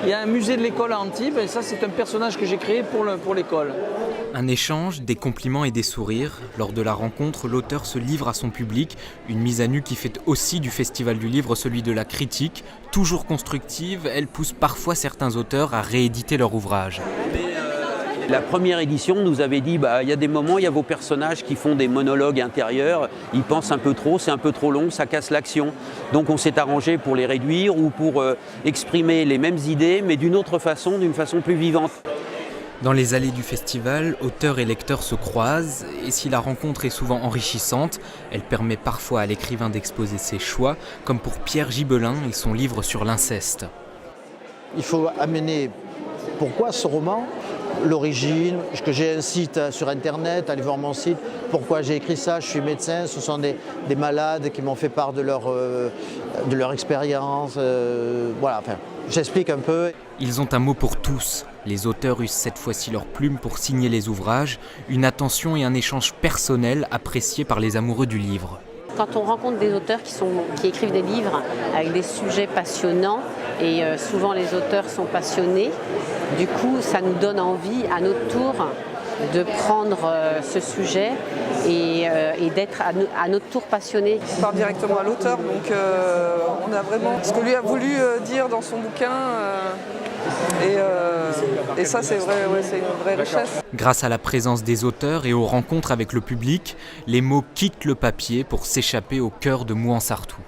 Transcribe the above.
Il y a un musée de l'école à Antibes et ça c'est un personnage que j'ai créé pour l'école. Un échange, des compliments et des sourires. Lors de la rencontre, l'auteur se livre à son public, une mise à nu qui fait aussi du Festival du Livre celui de la critique. Toujours constructive, elle pousse parfois certains auteurs à rééditer leur ouvrage. La première édition nous avait dit il y a des moments, il y a vos personnages qui font des monologues intérieurs, ils pensent un peu trop, c'est un peu trop long, ça casse l'action. Donc on s'est arrangé pour les réduire ou pour exprimer les mêmes idées mais d'une autre façon, d'une façon plus vivante. Dans les allées du festival, auteurs et lecteurs se croisent et si la rencontre est souvent enrichissante, elle permet parfois à l'écrivain d'exposer ses choix, comme pour Pierre Gibelin et son livre sur l'inceste. Il faut amener pourquoi ce roman, l'origine, que j'ai un site sur internet, allez voir mon site, pourquoi j'ai écrit ça, je suis médecin, ce sont des malades qui m'ont fait part de leur expérience, voilà, enfin, j'explique un peu. Ils ont un mot pour tous. Les auteurs usent cette fois-ci leur plume pour signer les ouvrages, une attention et un échange personnel appréciés par les amoureux du livre. Quand on rencontre des auteurs qui écrivent des livres avec des sujets passionnants, et souvent les auteurs sont passionnés, du coup ça nous donne envie à notre tour de prendre ce sujet et d'être à notre tour passionné. On parle directement à l'auteur, donc on a vraiment ce que lui a voulu dire dans son bouquin. Et ça, c'est vrai, c'est une vraie richesse. Grâce à la présence des auteurs et aux rencontres avec le public, les mots quittent le papier pour s'échapper au cœur de Mouansartou.